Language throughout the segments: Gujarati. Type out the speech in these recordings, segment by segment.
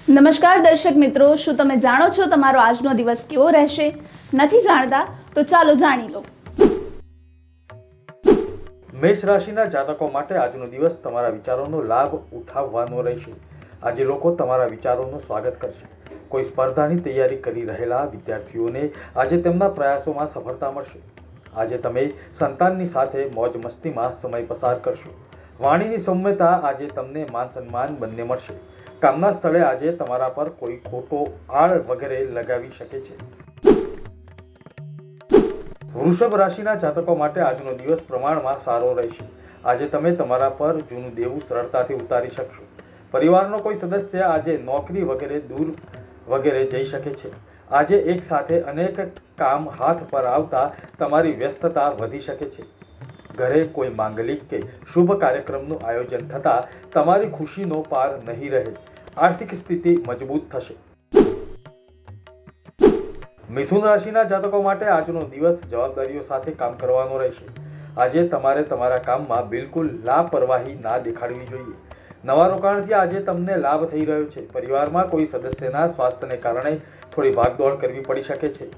નમસ્કાર દર્શક મિત્રો, શું તમે જાણો છો તમારો આજનો દિવસ કેવો રહેશે? નથી જાણતા તો ચાલો જાણી લો. મેષ રાશિના જાતકો માટે આજનો દિવસ તમારા વિચારોનો લાભ ઉઠાવવાનો રહેશે. આજે લોકો તમારા વિચારોનું સ્વાગત કરશે. કોઈ સ્પર્ધાની તૈયારી કરી રહેલા વિદ્યાર્થીઓને આજે તેમના પ્રયાસોમાં સફળતા મળશે. આજે તમે સંતાનની સાથે મોજ મસ્તીમાં સમય પસાર કરશો. વાણીની સૌમ્યતા આજે તમને માન સન્માન બંને મળશે. કામના સ્થળે આજે તમારા પર કોઈ ખોટો આળ વગેરે લગાવી શકે છે. વૃષભ રાશિના જાતકો માટે આજનો દિવસ પ્રમાણમાં સારો રહેશે. આજે તમે તમારા પર જૂનું દેવું સરળતાથી ઉતારી શકશો. પરિવારનો કોઈ સદસ્ય આજે નોકરી વગેરે દૂર વગેરે જઈ શકે છે. આજે એક સાથે અનેક કામ હાથ પર આવતા તમારી વ્યસ્તતા વધી શકે છે. ઘરે કોઈ માંગલિક કે શુભ કાર્યક્રમનું આયોજન થતાં તમારી ખુશીનો પાર નહીં રહે. આર્થિક સ્થિતિ મજબૂત થશે. મિથુન રાશિના જાતકો માટે આજનો દિવસ જવાબદારીઓ સાથે કામ કરવાનો રહેશે. આજે તમારે તમારા કામમાં બિલકુલ લાપરવાહી ના દેખાડવી જોઈએ. નવા રોકાણથી આજે તમને લાભ થઈ રહ્યો છે. પરિવારમાં કોઈ સદસ્યના સ્વાસ્થ્યને કારણે થોડી ભાગદોડ કરવી પડી શકે છે.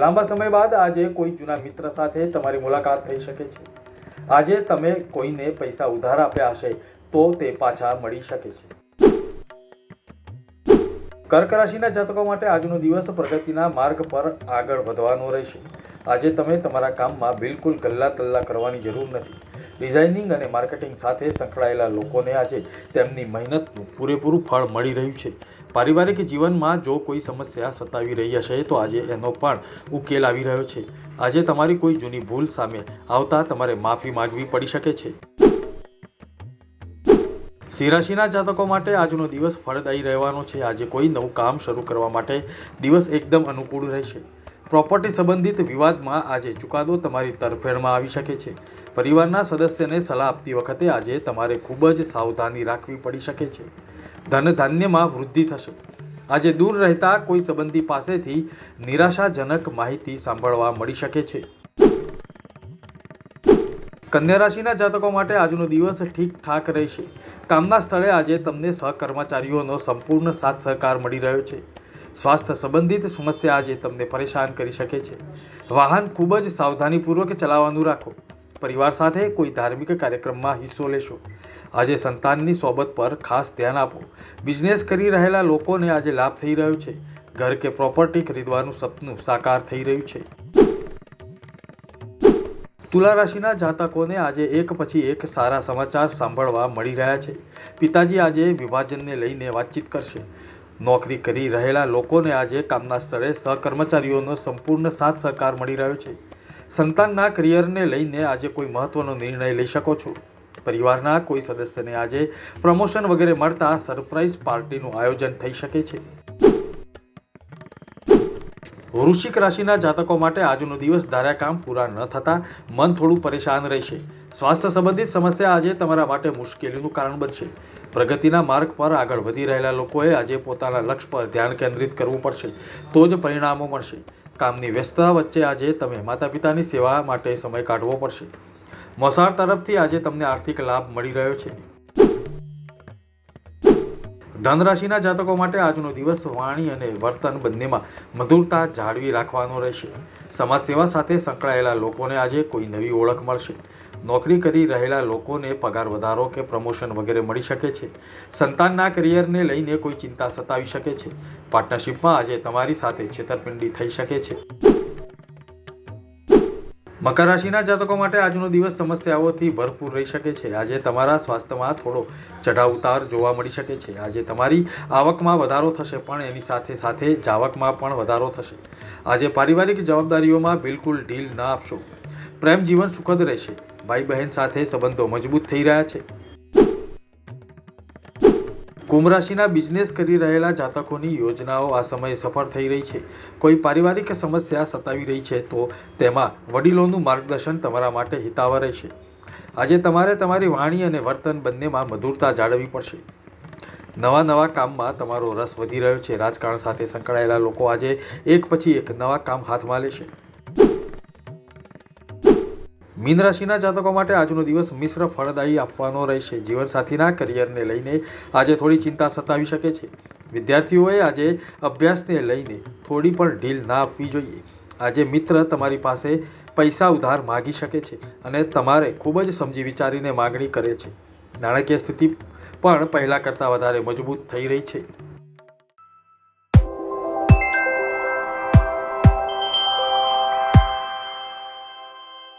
લાંબા સમય બાદ આજે કોઈ જૂના મિત્ર સાથે તમારી મુલાકાત થઈ શકે છે. આજે તમે કોઈને પૈસા ઉધાર આપ્યા હશે તો તે પાછા મળી શકે છે. કર્ક રાશિના જાતકો માટે આજનો દિવસ પ્રગતિના માર્ગ પર આગળ વધવાનો રહેશે. આજે તમે તમારા કામમાં બિલકુલ ગલ્લા તલ્લા કરવાની જરૂર નથી. ડિઝાઇનિંગ અને માર્કેટિંગ સાથે સંકળાયેલા લોકોને આજે તેમની મહેનતનું પૂરેપૂરું ફળ મળી રહ્યું છે. પારિવારિક જીવનમાં જો કોઈ સમસ્યા સતાવી રહી હશે તો આજે એનો પણ ઉકેલ આવી રહ્યો છે. આજે તમારી કોઈ જૂની ભૂલ સામે આવતા તમારે માફી માંગવી પડી શકે છે. સિંહ રાશિના જાતકો માટે આજનો દિવસ ફળદાયી રહેવાનો છે. આજે કોઈ નવું કામ શરૂ કરવા માટે દિવસ એકદમ અનુકૂળ રહેશે. પ્રોપર્ટી સંબંધિત વિવાદમાં આજે ચુકાદો તમારી તરફેણમાં આવી શકે છે. પરિવારના સદસ્યને સલાહ આપતી વખતે આજે તમારે ખૂબ જ સાવધાની રાખવી પડી શકે છે. ધન ધાન્યમાં વૃદ્ધિ થશે. આજે દૂર રહેતા કોઈ સંબંધી પાસેથી નિરાશાજનક માહિતી સાંભળવા મળી શકે છે. કન્યા રાશિના જાતકો માટે આજનો દિવસ ઠીકઠાક રહેશે. કામના સ્થળે આજે તમને સહકર્મચારીઓનો સંપૂર્ણ સાથ સહકાર મળી રહ્યો છે. સ્વાસ્થ્ય સંબંધિત સમસ્યા આજે તમને પરેશાન કરી શકે છે. વાહન ખૂબ જ સાવધાનીપૂર્વક ચલાવવાનું રાખો. પરિવાર સાથે કોઈ ધાર્મિક કાર્યક્રમમાં હિસ્સો લેશો. આજે સંતાનની સોબત પર ખાસ ધ્યાન આપો. બિઝનેસ કરી રહેલા લોકોને આજે લાભ થઈ રહ્યો છે. ઘર કે પ્રોપર્ટી ખરીદવાનું સપનું સાકાર થઈ રહ્યું છે. તુલા રાશિના જાતકોને આજે એક પછી એક સારા સમાચાર સાંભળવા મળી રહ્યા છે. પિતાજી આજે વિભાજનને લઈને વાતચીત કરશે. નોકરી કરી રહેલા લોકોને આજે કામના સ્થળે સહકર્મચારીઓનો સંપૂર્ણ સાથ સહકાર મળી રહ્યો છે. સંતાનના કરિયરને લઈને આજે કોઈ મહત્વનો નિર્ણય લઈ શકો છો. પરિવારના કોઈ સદસ્યને આજે પ્રમોશન વગેરે મળતા સરપ્રાઇઝ પાર્ટીનું આયોજન થઈ શકે છે. વૃશ્ચિક રાશિના જાતકો માટે આજનો દિવસ ધાર્યા કામ પૂરા ન થતા મન થોડું પરેશાન રહેશે. સ્વાસ્થ્ય સંબંધિત સમસ્યા આજે તમારા માટે મુશ્કેલીનું કારણ બનશે. પ્રગતિના માર્ગ પર આગળ વધી રહેલા લોકોએ આજે પોતાના લક્ષ્ય પર ધ્યાન કેન્દ્રિત કરવું પડશે તો જ પરિણામો મળશે. કામની વ્યસ્તતા વચ્ચે આજે તમે માતા પિતાની સેવા માટે સમય કાઢવો પડશે. મોસાળ તરફથી આજે તમને આર્થિક લાભ મળી રહ્યો છે. ધન રાશિના જાતકો માટે આજનો દિવસ વાણી અને વર્તન બંનેમાં મધુરતા જાળવી રાખવાનો રહેશે. સમાજ સેવા સાથે સંકળાયેલા લોકોને આજે કોઈ નવી ઓળખ મળશે. નોકરી કરી રહેલા લોકોને પગાર વધારો કે પ્રમોશન વગેરે મળી શકે છે. સંતાનના કરિયરને લઈને કોઈ ચિંતા સતાવી શકે છે. પાર્ટનરશિપમાં આજે તમારી સાથે છેતરપિંડી થઈ શકે છે. મકર રાશિના જાતકો માટે આજનો દિવસ સમસ્યાઓથી ભરપૂર રહી શકે છે. આજે તમારા સ્વાસ્થ્યમાં થોડો ચઢાવ ઉતાર જોવા મળી શકે છે. આજે તમારી આવકમાં વધારો થશે પણ એની સાથે સાથે જાવકમાં પણ વધારો થશે. આજે પારિવારિક જવાબદારીઓમાં બિલકુલ ઢીલ ન આપશો. પ્રેમ જીવન સુખદ રહેશે. ભાઈ બહેન સાથે સંબંધો મજબૂત થઈ રહ્યા છે. કુંભ રાશિના બિઝનેસ કરી રહેલા જાતકોની યોજનાઓ આ સમયે સફળ થઈ રહી છે. કોઈ પારિવારિક સમસ્યા સતાવી રહી છે તો તેમાં વડીલોનું માર્ગદર્શન તમારા માટે હિતાવહ રહેશે. આજે તમારે તમારી વાણી અને વર્તન બંનેમાં મધુરતા જાળવવી પડશે. નવા કામમાં તમારો રસ વધી રહ્યો છે. રાજકારણ સાથે સંકળાયેલા લોકો આજે એક પછી એક નવા કામ હાથમાં લેશે. મીન રાશિના જાતકો માટે આજનો દિવસ મિશ્ર ફળદાયી આપવાનો રહેશે. જીવનસાથીના કરિયરને લઈને આજે થોડી ચિંતા સતાવી શકે છે. વિદ્યાર્થીઓએ આજે અભ્યાસને લઈને થોડી પણ ઢીલ ના આપવી જોઈએ. આજે મિત્ર તમારી પાસે પૈસા ઉધાર માગી શકે છે અને તમારે ખૂબ જ સમજી વિચારીને માગણી કરે છે. નાણાકીય સ્થિતિ પણ પહેલાં કરતાં વધારે મજબૂત થઈ રહી છે.